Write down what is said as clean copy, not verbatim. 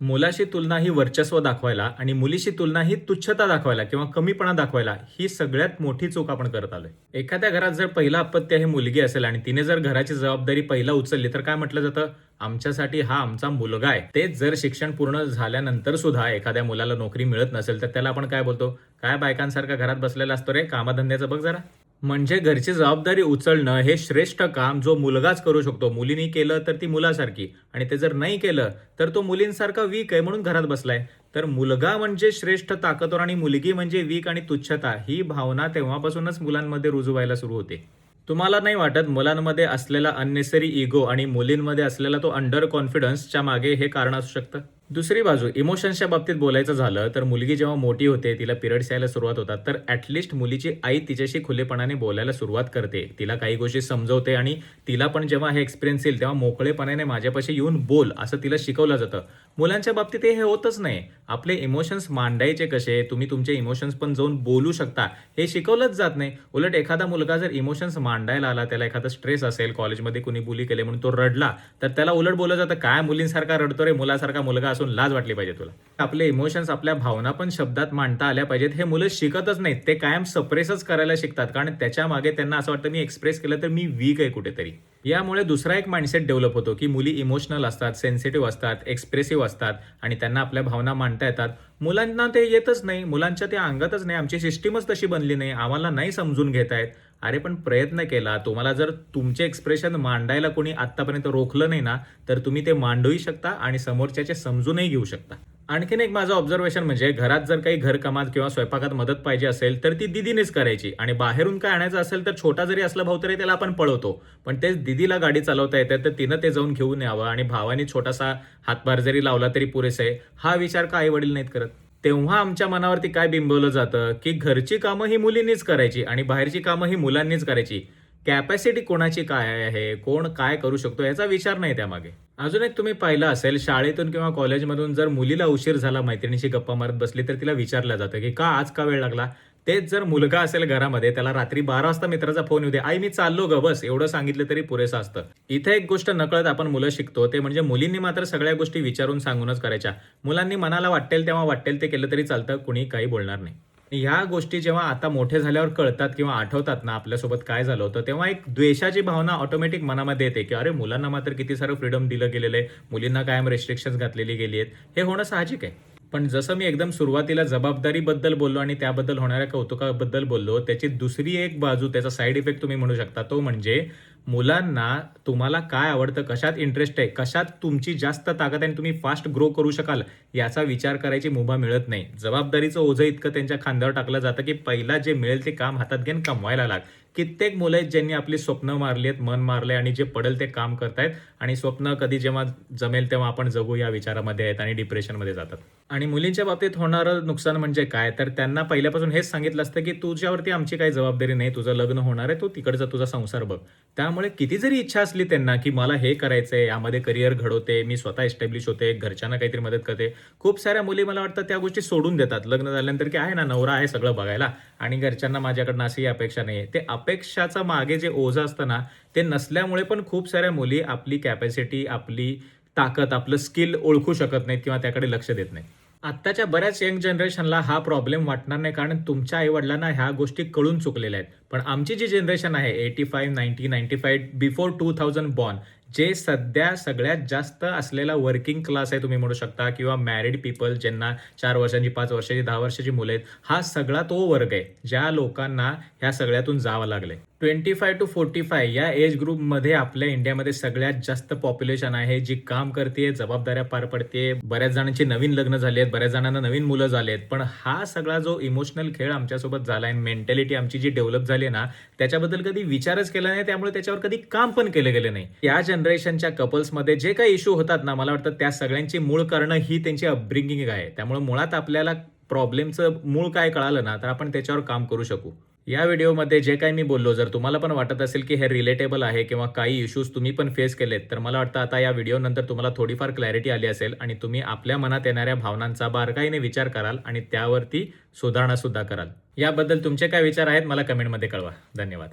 मुलाशी तुलना ही वर्चस्व दाखवायला आणि मुलीशी तुलना ही तुच्छता दाखवायला किंवा कमीपणा दाखवायला ही सगळ्यात मोठी चूक आपण करत आलोय. एखाद्या घरात जर पहिला अपत्य ही मुलगी असेल आणि तिने जर घराची जबाबदारी पहिला उचलली तर काय म्हटलं जातं? आमच्यासाठी हा आमचा मुलगा आहे. तेच जर शिक्षण पूर्ण झाल्यानंतर सुद्धा एखाद्या मुलाला नोकरी मिळत नसेल तर त्याला आपण काय बोलतो? काय बायकांसारखा घरात बसलेला असतो रे, कामधंद्याचं बघ जरा. म्हणजे घरची जबाबदारी उचलणं हे श्रेष्ठ काम जो मुलगाच करू शकतो. मुलीने केलं तर ती मुलासारखी आणि ते जर नाही केलं तर तो मुलींसारखा वीक आहे म्हणून घरात बसलाय. तर मुलगा म्हणजे श्रेष्ठ ताकदवर आणि मुलगी म्हणजे वीक आणि तुच्छता ही भावना तेव्हापासूनच मुलांमध्ये रुजू व्हायला सुरू होते. तुम्हाला नाही वाटत मुलांमध्ये असलेला अननेसरी इगो आणि मुलींमध्ये असलेला तो अंडर कॉन्फिडन्सच्या मागे हे कारण असू शकतं? दुसरी बाजू इमोशन्सच्या बाबतीत बोलायचं झालं तर मुलगी जेव्हा मोठी होते, तिला पिरियड्स यायला सुरुवात होतात, तर ॲटलिस्ट मुलीची आई तिच्याशी खुलेपणाने बोलायला सुरुवात करते. तिला काही गोष्टी समजवते आणि तिला पण जेव्हा हे एक्सपिरियन्स येईल तेव्हा मोकळेपणाने माझ्यापाशी येऊन बोल असं तिला शिकवलं जातं. मुलांच्या बाबतीत हे होतच नाही. आपले इमोशन्स मांडायचे कसे, तुम्ही तुमचे इमोशन्स पण जाऊन बोलू शकता हे शिकवलंच जात नाही. उलट एखादा मुलगा जर इमोशन्स मांडायला आला, त्याला एखादा स्ट्रेस असेल, कॉलेजमध्ये कुणी बुली केले म्हणून तो रडला, तर त्याला उलट बोललं जातं, काय मुलींसारखा रडतो रे, मुलासारखा मुलगा असून लाज वाटली पाहिजे तुला. आपले इमोशन्स, आपल्या भावना पण शब्दात मांडता आल्या पाहिजेत. हे मुलं शिकतच नाहीत. ते कायम सप्रेसच करायला शिकतात, कारण त्याच्या मागे त्यांना असं वाटतं मी एक्सप्रेस केलं तर मी वीक आहे कुठेतरी. यामुळे दुसरा एक माइंडसेट डेव्हलप होतो की मुली इमोशनल असतात, सेन्सिटिव्ह असतात, एक्सप्रेसिव्ह असतात आणि त्यांना आपल्या भावना मांडता येतात. मुलांना ते येतच नाही, मुलांच्या ते अंगातच नाही. आमची सिस्टीमच तशी बनली नाही, आम्हाला नाही समजून घेतायत. अरे पण प्रयत्न केला, तुम्हाला जर तुमचे एक्सप्रेशन मांडायला कोणी आतापर्यंत रोखलं नाही ना, तर तुम्ही ते मांडूही शकता आणि समोरच्याचे समजूनही घेऊ शकता. आणखीन एक माझं ऑब्झर्वेशन म्हणजे घरात जर काही घरकामात किंवा स्वयंपाकात मदत पाहिजे असेल तर ती दीदीनेच करायची आणि बाहेरून काय आणायचं असेल तर छोटा जरी असला भाऊ तरी त्याला आपण पळवतो. पण तेच दीदीला गाडी चालवता येते तर तिनं ते जाऊन घेऊन यावं आणि भावाने छोटासा हातभार जरी लावला तरी पुरेसं आहे, हा विचार का आई वडील नाहीत करत? तेव्हा आमच्या मनावरती काय बिंबवलं जातं की घरची कामं ही मुलींनीच करायची आणि बाहेरची कामं ही मुलांनीच करायची. कॅपॅसिटी कोणाची काय आहे, कोण काय करू शकतो याचा विचार नाही त्यामागे. अजून एक तुम्ही पाहिलं असेल, शाळेतून किंवा कॉलेजमधून जर मुलीला उशीर झाला, मैत्रिणीशी गप्पा मारत बसली तर तिला विचारलं जातं की का आज का वेळ लागला? तेच जर मुलगा असेल घरामध्ये, त्याला रात्री 12 वाजता मित्राचा फोन येऊ दे, आई मी चाललो ग बस, एवढं सांगितलं तरी पुरेसं असतं. इथे एक गोष्ट नकळत आपण मुलं शिकतो, ते म्हणजे मुलींनी मात्र सगळ्या गोष्टी विचारून सांगूनच करायच्या. मुलांनी मनाला वाटेल तेव्हा वाटेल ते केलं तरी चालतं, कुणी काही बोलणार नाही. ह्या गोष्टी जेव्हा आता मोठे झाल्यावर कळतात किंवा आठवतात ना आपल्यासोबत काय झालं होतं, तेव्हा एक द्वेषाची भावना ऑटोमॅटिक मनामध्ये येते की अरे मुलांना मात्र किती सारं फ्रीडम दिलं गेलेलं आहे, मुलींना कायम रेस्ट्रिक्शन्स घातलेली गेली आहेत. हे होणं साहजिक आहे. पण जसं मी एकदम सुरुवातीला जबाबदारीबद्दल बोललो आणि त्याबद्दल होणाऱ्या कौतुकाबद्दल बोललो, त्याची दुसरी एक बाजू, त्याचा साईड इफेक्ट तुम्ही म्हणू शकता, तो म्हणजे मुलांना तुम्हाला काय आवडतं, कशात इंटरेस्ट आहे, कशात तुमची जास्त ताकद आहे आणि तुम्ही फास्ट ग्रो करू शकाल याचा विचार करायची मुभा मिळत नाही. जबाबदारीचं ओझं इतकं त्यांच्या खांद्यावर टाकलं जातं की पहिला जे मिळेल ते काम हातात घेऊन कमवायला लाग. कित्येक मुलं आहेत ज्यांनी आपली स्वप्न मारली आहेत, मन मारलंय आणि जे पडेल ते काम करतायत आणि स्वप्न कधी जेव्हा जमेल तेव्हा आपण जगू या विचारामध्ये आहेत आणि डिप्रेशनमध्ये जातात. आणि मुलींच्या बाबतीत होणारं नुकसान म्हणजे काय, तर त्यांना पहिल्यापासून हेच सांगितलं असतं की तुझ्यावरती आमची काही जबाबदारी नाही, तुझं लग्न होणार आहे, तू तिकडचा तुझा संसार बघ. त्यामुळे किती जरी इच्छा असली त्यांना की मला हे करायचंय, यामध्ये करिअर घडवते, मी स्वतः एस्टॅब्लिश होते, घरच्यांना काहीतरी मदत करते, खूप साऱ्या मुली मला वाटतं त्या गोष्टी सोडून देतात लग्न झाल्यानंतर की आहे ना नवरा आहे सगळं बघायला आणि घरच्यांना माझ्याकडनं अशी अपेक्षा नाही. ते अपेक्षाचं मागे जे ओझं असतं ना, ते नसल्यामुळे पण खूप साऱ्या मुली आपली कॅपॅसिटी, आपली ताकद, आपलं स्किल ओळखू शकत नाहीत किंवा त्याकडे लक्ष देत नाहीत. आत्ताच्या बऱ्याच यंग जनरेशनला हा प्रॉब्लेम वाटणार नाही, कारण तुमच्या आईवडिलांना ह्या गोष्टी कळून चुकलेल्या आहेत. पण आमची जी जनरेशन आहे 85, 90, 95 बिफोर 2000 बॉर्न, जे सध्या सगळ्यात जास्त असलेला वर्किंग क्लास आहे तुम्ही म्हणू शकता किंवा मॅरिड पीपल ज्यांना 4 वर्षांची, 5 वर्षांची, 10 वर्षाची मुलं आहेत, हा सगळा तो वर्ग आहे ज्या लोकांना ह्या सगळ्यातून जावं लागलंय. 25 to 45 या एज ग्रुपमध्ये आपल्या इंडियामध्ये सगळ्यात जास्त पॉप्युलेशन आहे जी काम करते, जबाबदाऱ्या पार पडते. बऱ्याच जणांची नवीन लग्न झाली आहेत, बऱ्याच जणांना नवीन मुलं झाली आहेत. पण हा सगळा जो इमोशनल खेळ आमच्यासोबत झालाय, मेंटॅलिटी आमची जी डेव्हलप झाली आहे ना, त्याच्याबद्दल कधी विचारच केला नाही, त्यामुळे त्याच्यावर कधी काम पण केले गेले नाही. या जनरेशनच्या कपल्समध्ये जे काही इश्यू होतात ना, मला वाटतं त्या सगळ्यांची मूळ कारणं ही त्यांची अपब्रिंगिंग आहे. त्यामुळे मुळात आपल्याला प्रॉब्लेमचं मूळ काय कळालं ना, तर आपण त्याच्यावर काम करू शकू. या व्हिडिओमध्ये जे काही मी बोललो, जर तुम्हाला पण वाटत असेल की हे रिलेटेबल आहे किंवा काही इश्यूज तुम्ही पण फेस केलेत, तर मला वाटतं आता या व्हिडिओनंतर तुम्हाला थोडीफार क्लॅरिटी आली असेल आणि तुम्ही आपल्या मनात येणाऱ्या भावनांचा बारकाईने विचार कराल आणि त्यावरती सुधारणा सुद्धा कराल. याबद्दल तुमचे काय विचार आहेत मला कमेंटमध्ये कळवा. धन्यवाद.